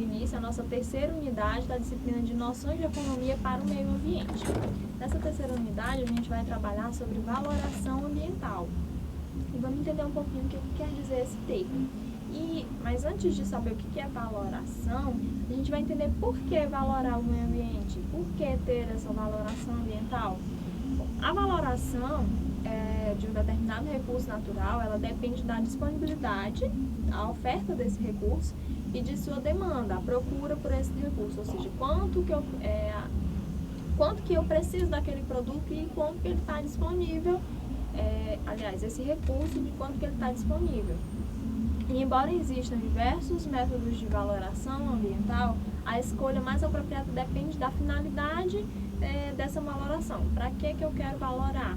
início à nossa terceira unidade da disciplina de Noções de Economia para o Meio Ambiente. Nessa terceira unidade, a gente vai trabalhar sobre valoração ambiental. E vamos entender um pouquinho o que quer dizer esse termo. Mas antes de saber o que é valoração, a gente vai entender por que valorar o meio ambiente, por que ter essa valoração ambiental. A valoração de um determinado recurso natural, ela depende da disponibilidade, a oferta desse recurso e de sua demanda, a procura por esse recurso, ou seja, quanto que eu preciso daquele produto e quanto que ele está disponível, esse recurso de quanto que ele está disponível. E embora existam diversos métodos de valoração ambiental, a escolha mais apropriada depende da finalidade dessa valoração. Para que eu quero valorar?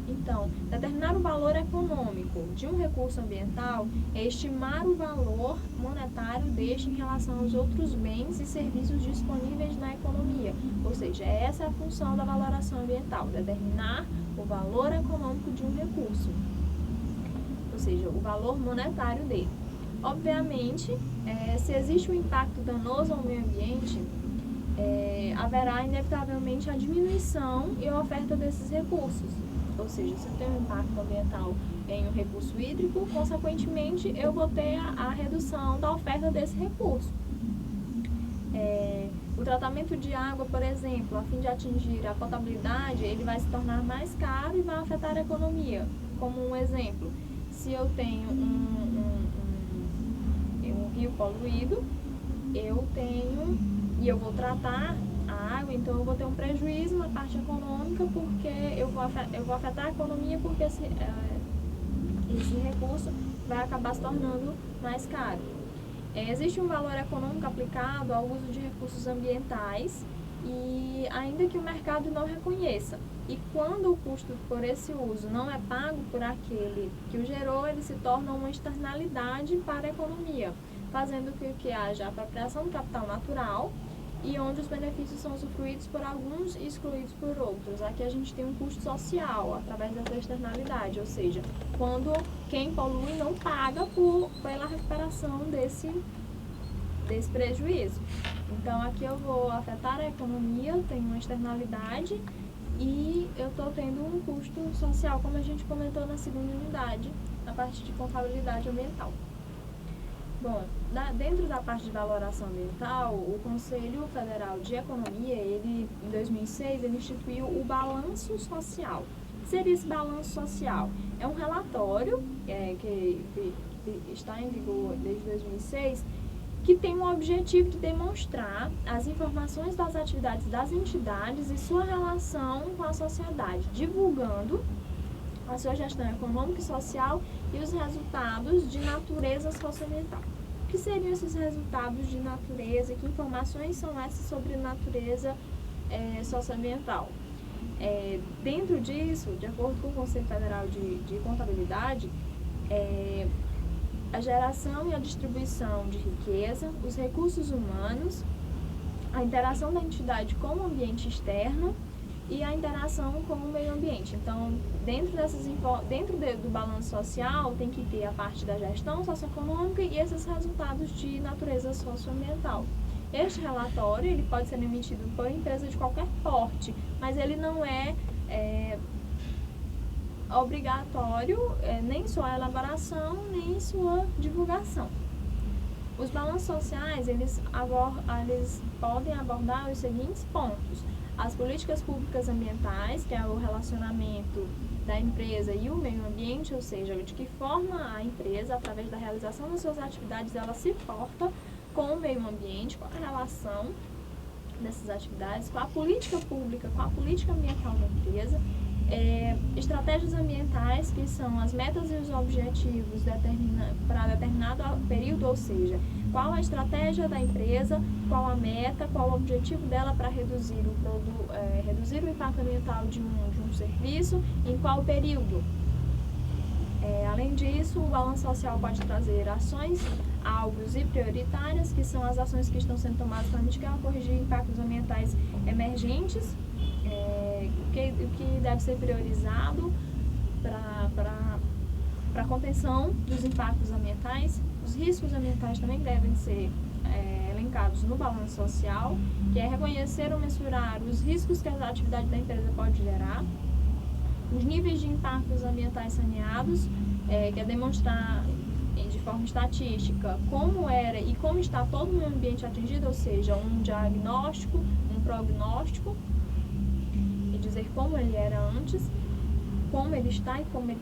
Então, determinar o valor econômico de um recurso ambiental é estimar o valor monetário deste em relação aos outros bens e serviços disponíveis na economia. Ou seja, essa é a função da valoração ambiental, determinar o valor econômico de um recurso, ou seja, o valor monetário dele. Obviamente, se existe um impacto danoso ao meio ambiente, haverá inevitavelmente a diminuição e a oferta desses recursos. Ou seja, se eu tenho um impacto ambiental em um recurso hídrico, consequentemente eu vou ter a redução da oferta desse recurso. O tratamento de água, por exemplo, a fim de atingir a potabilidade, ele vai se tornar mais caro e vai afetar a economia. Como um exemplo, se eu tenho um rio poluído, eu vou tratar a água, então eu vou ter um prejuízo na parte econômica, porque eu vou afetar a economia, porque esse recurso vai acabar se tornando mais caro. Existe um valor econômico aplicado ao uso de recursos ambientais, e ainda que o mercado não reconheça. E quando o custo por esse uso não é pago por aquele que o gerou, ele se torna uma externalidade para a economia, fazendo com que haja apropriação do capital natural e onde os benefícios são usufruídos por alguns e excluídos por outros. Aqui a gente tem um custo social através dessa externalidade, ou seja, quando quem polui não paga pela recuperação desse prejuízo. Então aqui eu vou afetar a economia, tem uma externalidade e eu estou tendo um custo social, como a gente comentou na segunda unidade, na parte de contabilidade ambiental. Bom, dentro da parte de valoração ambiental, o Conselho Federal de Economia, em 2006, ele instituiu o balanço social. O que seria esse balanço social? É um relatório que está em vigor desde 2006, que tem o objetivo de demonstrar as informações das atividades das entidades e sua relação com a sociedade, divulgando a sua gestão econômica e social e os resultados de natureza socioambiental. O que seriam esses resultados de natureza e que informações são essas sobre natureza socioambiental? Dentro disso, de acordo com o Conselho Federal de Contabilidade, a geração e a distribuição de riqueza, os recursos humanos, a interação da entidade com o ambiente externo e a interação com o meio ambiente. Então, dentro do balanço social, tem que ter a parte da gestão socioeconômica e esses resultados de natureza socioambiental. Este relatório ele pode ser emitido por empresa de qualquer porte, mas ele não é obrigatório nem sua elaboração, nem sua divulgação. Os balanços sociais, eles podem abordar os seguintes pontos: as políticas públicas ambientais, que é o relacionamento da empresa e o meio ambiente, ou seja, de que forma a empresa, através da realização das suas atividades, ela se porta com o meio ambiente, com a relação dessas atividades, com a política pública, com a política ambiental da empresa. Estratégias ambientais, que são as metas e os objetivos para determinado período, ou seja, qual a estratégia da empresa, qual a meta, qual o objetivo dela para reduzir o impacto ambiental de um serviço, em qual período. Além disso, o balanço social pode trazer ações, alvos e prioritárias, que são as ações que estão sendo tomadas para mitigar ou corrigir impactos ambientais emergentes, o que deve ser priorizado para a contenção dos impactos ambientais. Os riscos ambientais também devem ser elencados no balanço social, que é reconhecer ou mensurar os riscos que a atividade da empresa pode gerar, os níveis de impactos ambientais saneados, que é demonstrar de forma estatística como era e como está todo o meio ambiente atingido, ou seja, um diagnóstico, um prognóstico, e dizer como ele era antes, como ele está e como ele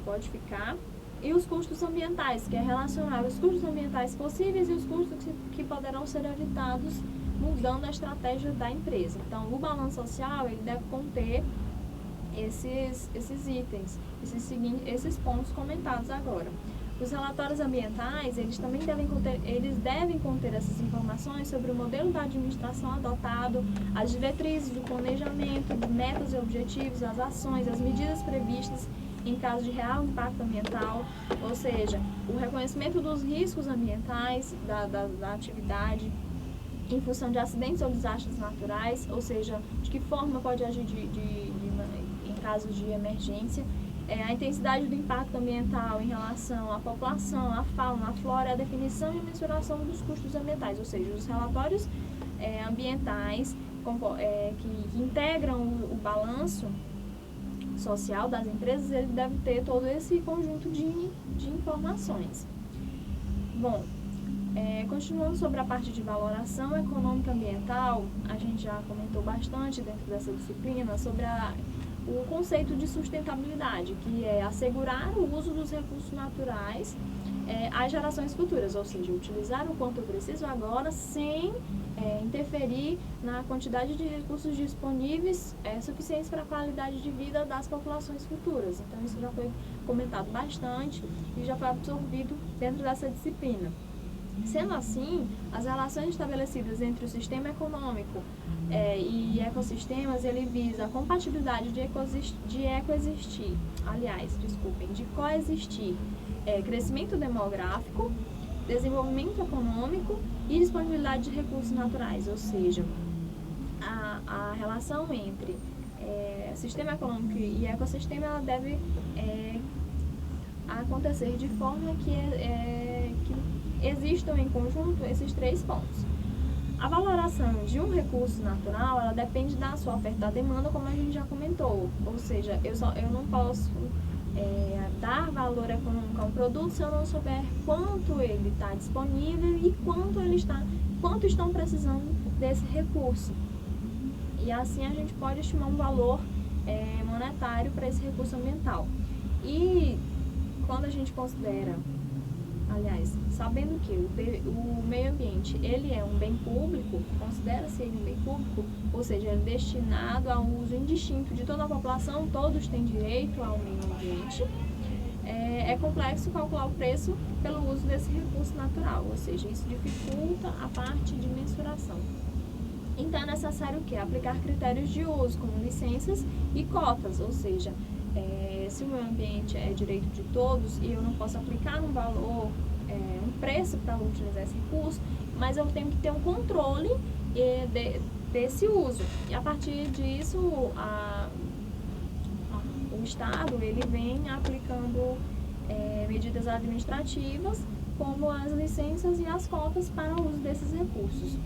pode ficar. E os custos ambientais, que é relacionar os custos ambientais possíveis e os custos que poderão ser evitados mudando a estratégia da empresa. Então, o balanço social ele deve conter esses itens, esses pontos comentados agora. Os relatórios ambientais, eles também devem conter essas informações sobre o modelo da administração adotado, as diretrizes do planejamento, de metas e objetivos, as ações, as medidas previstas em caso de real impacto ambiental, ou seja, o reconhecimento dos riscos ambientais da atividade em função de acidentes ou desastres naturais, ou seja, de que forma pode agir em caso de emergência, a intensidade do impacto ambiental em relação à população, à fauna, à flora, a definição e a mensuração dos custos ambientais, ou seja, os relatórios ambientais que integram o balanço social das empresas, ele deve ter todo esse conjunto de informações. Bom, continuando sobre a parte de valoração econômica ambiental, a gente já comentou bastante dentro dessa disciplina sobre o conceito de sustentabilidade, que é assegurar o uso dos recursos naturais às gerações futuras, ou seja, utilizar o quanto eu preciso agora sem interferir na quantidade de recursos disponíveis suficientes para a qualidade de vida das populações futuras. Então, isso já foi comentado bastante e já foi absorvido dentro dessa disciplina. Sendo assim, as relações estabelecidas entre o sistema econômico e ecossistemas, ele visa a compatibilidade de coexistir, crescimento demográfico, desenvolvimento econômico e disponibilidade de recursos naturais, ou seja, a relação entre sistema econômico e ecossistema ela deve acontecer de forma que existam em conjunto esses três pontos. A valoração de um recurso natural, ela depende da sua oferta e da demanda, como a gente já comentou. Ou seja, eu não posso dar valor econômico a um produto se eu não souber quanto ele está disponível e quanto estão precisando desse recurso. E assim a gente pode estimar um valor monetário para esse recurso ambiental. E quando a gente considera, sabendo que o meio ambiente ele é um bem público, considera-se ele um bem público, ou seja, ele é destinado ao uso indistinto de toda a população, todos têm direito ao meio ambiente, é complexo calcular o preço pelo uso desse recurso natural, ou seja, isso dificulta a parte de mensuração. Então é necessário o quê? Aplicar critérios de uso, como licenças e cotas, ou seja, se o meio ambiente é direito de todos e eu não posso aplicar um valor, um preço para utilizar esse recurso, mas eu tenho que ter um controle desse uso. E a partir disso, o Estado ele vem aplicando medidas administrativas, como as licenças e as cotas para o uso desses recursos.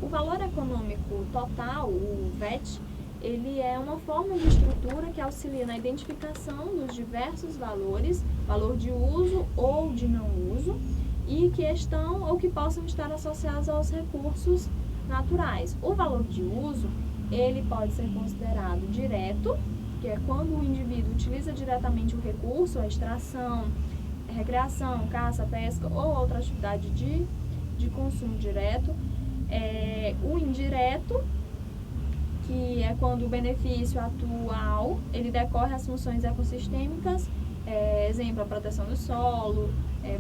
O valor econômico total, o VET, ele é uma forma de estrutura que auxilia na identificação dos diversos valores, valor de uso ou de não uso, e que estão ou que possam estar associados aos recursos naturais. O valor de uso, ele pode ser considerado direto, que é quando o indivíduo utiliza diretamente o recurso, a extração, recreação, caça, pesca ou outra atividade de consumo direto. O indireto, que é quando o benefício atual ele decorre às funções ecossistêmicas, exemplo, a proteção do solo,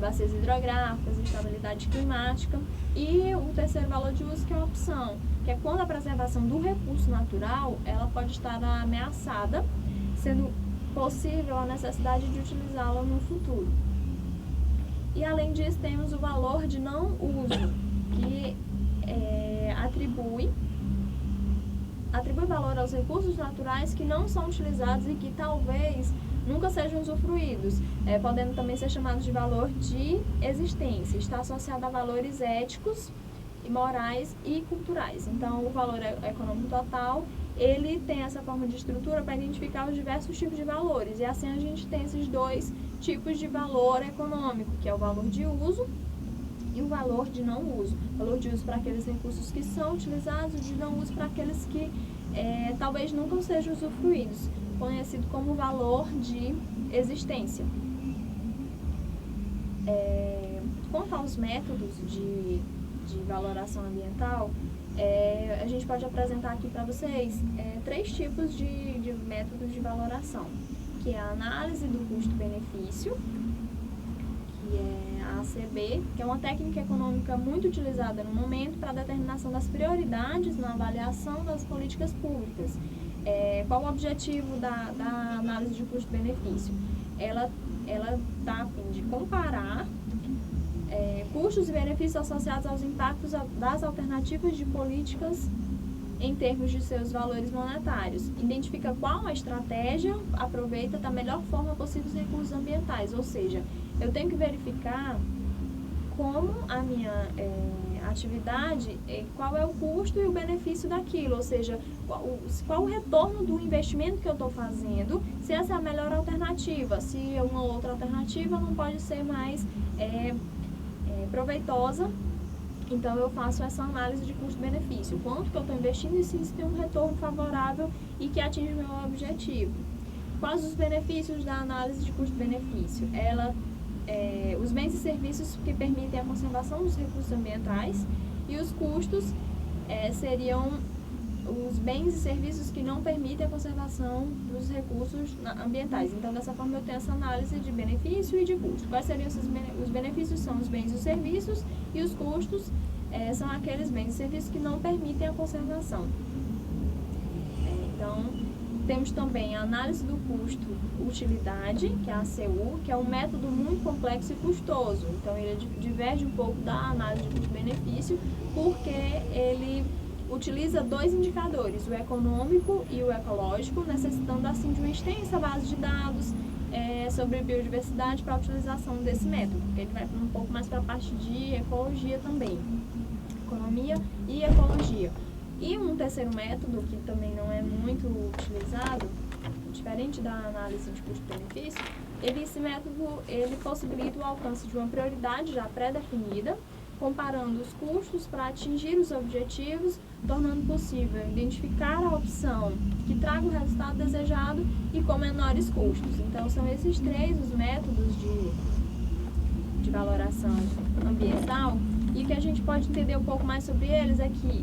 bacias hidrográficas, estabilidade climática. E o terceiro valor de uso, que é a opção, que é quando a preservação do recurso natural ela pode estar ameaçada, sendo possível a necessidade de utilizá-la no futuro. E além disso, temos o valor de não uso, que atribui atribui valor aos recursos naturais que não são utilizados e que talvez nunca sejam usufruídos, podendo também ser chamados de valor de existência. Está associado a valores éticos, morais e culturais. Então, o valor econômico total, ele tem essa forma de estrutura para identificar os diversos tipos de valores. E assim a gente tem esses dois tipos de valor econômico, que é o valor de uso e o valor de não uso. O valor de uso para aqueles recursos que são utilizados, o de não uso para aqueles que talvez nunca sejam usufruídos, conhecido como valor de existência. Quanto aos métodos de valoração ambiental, a gente pode apresentar aqui para vocês 3 tipos de métodos de valoração, que é a análise do custo-benefício, que é a ACB, que é uma técnica econômica muito utilizada no momento para a determinação das prioridades na avaliação das políticas públicas. Qual o objetivo da análise de custo-benefício? Ela está a fim de comparar custos e benefícios associados aos impactos das alternativas de políticas em termos de seus valores monetários. Identifica qual a estratégia aproveita da melhor forma possível os recursos ambientais, ou seja, eu tenho que verificar como a minha atividade, qual é o custo e o benefício daquilo, ou seja, qual o retorno do investimento que eu estou fazendo, se essa é a melhor alternativa, se uma outra alternativa não pode ser mais proveitosa. Então, eu faço essa análise de custo-benefício. Quanto que eu estou investindo e se isso tem um retorno favorável e que atinge o meu objetivo. Quais os benefícios da análise de custo-benefício? Os bens e serviços que permitem a conservação dos recursos ambientais, e os custos seriam os bens e serviços que não permitem a conservação dos recursos ambientais. Então, dessa forma, eu tenho essa análise de benefício e de custo. Quais seriam os benefícios? São os bens e os serviços, e os custos são aqueles bens e serviços que não permitem a conservação. Então, temos também a análise do custo-utilidade, que é a ACU, que é um método muito complexo e custoso. Então, ele diverge um pouco da análise de custo-benefício, porque ele utiliza 2 indicadores, o econômico e o ecológico, necessitando assim de uma extensa base de dados sobre biodiversidade para a utilização desse método, porque ele vai um pouco mais para a parte de ecologia também, economia e ecologia. E um terceiro método, que também não é muito utilizado, diferente da análise de custo-benefício, esse método ele possibilita o alcance de uma prioridade já pré-definida, comparando os custos para atingir os objetivos, tornando possível identificar a opção que traga o resultado desejado e com menores custos. Então, são esses 3 os métodos de valoração ambiental, e o que a gente pode entender um pouco mais sobre eles é que,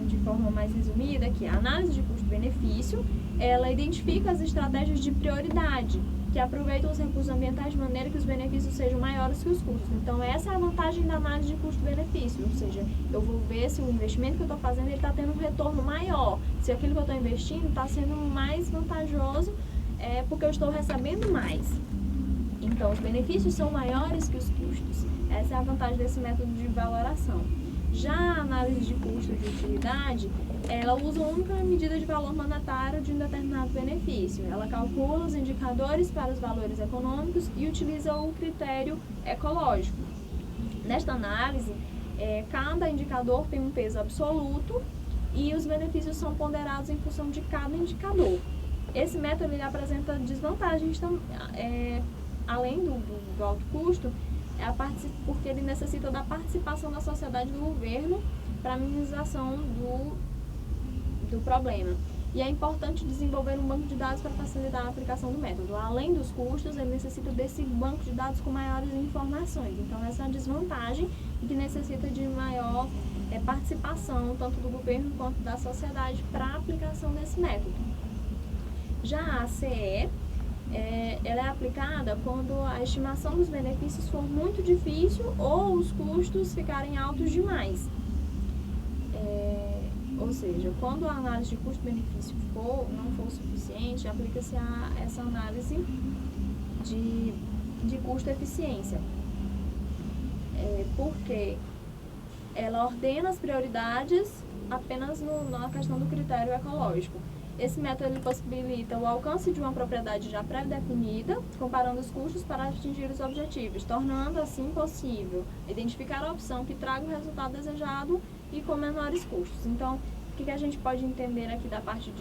de forma mais resumida, que a análise de custo-benefício, ela identifica as estratégias de prioridade, que aproveitam os recursos ambientais de maneira que os benefícios sejam maiores que os custos. Então, essa é a vantagem da análise de custo-benefício, ou seja, eu vou ver se o investimento que eu estou fazendo está tendo um retorno maior, se aquilo que eu estou investindo está sendo mais vantajoso, porque eu estou recebendo mais. Então, os benefícios são maiores que os custos. Essa é a vantagem desse método de valoração. Já a análise de custo de utilidade, ela usa a única medida de valor monetário de um determinado benefício. Ela calcula os indicadores para os valores econômicos e utiliza o critério ecológico. Nesta análise, cada indicador tem um peso absoluto e os benefícios são ponderados em função de cada indicador. Esse método ele apresenta desvantagens, além do alto custo, porque ele necessita da participação da sociedade e do governo para a minimização do problema. E é importante desenvolver um banco de dados para facilitar a aplicação do método. Além dos custos, ele necessita desse banco de dados com maiores informações. Então, essa é uma desvantagem que necessita de maior participação, tanto do governo quanto da sociedade, para a aplicação desse método. Já a ACE, ela é aplicada quando a estimação dos benefícios for muito difícil ou os custos ficarem altos demais. Ou seja, quando a análise de custo-benefício não for suficiente, aplica-se essa análise de custo-eficiência. Porque ela ordena as prioridades apenas na questão do critério ecológico. Esse método ele possibilita o alcance de uma propriedade já pré-definida, comparando os custos para atingir os objetivos, tornando assim possível identificar a opção que traga o resultado desejado e com menores custos. Então, o que a gente pode entender aqui da parte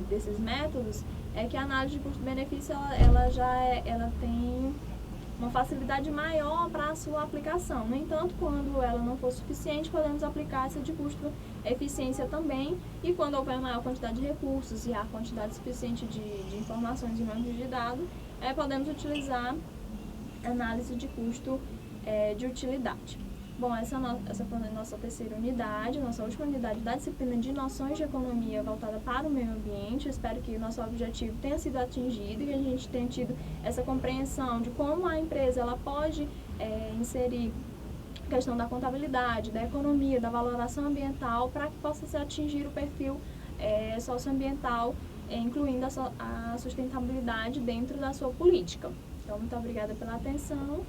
desses métodos é que a análise de custo-benefício ela tem uma facilidade maior para a sua aplicação. No entanto, quando ela não for suficiente, podemos aplicar essa de custo-eficiência também, e quando houver maior quantidade de recursos e a quantidade suficiente de informações e números de dados, podemos utilizar análise de custo de utilidade. Bom, essa foi a nossa terceira unidade, nossa última unidade da disciplina de noções de economia voltada para o meio ambiente. Eu espero que o nosso objetivo tenha sido atingido e que a gente tenha tido essa compreensão de como a empresa ela pode inserir a questão da contabilidade, da economia, da valoração ambiental para que possa se atingir o perfil socioambiental, incluindo a sustentabilidade dentro da sua política. Então, muito obrigada pela atenção.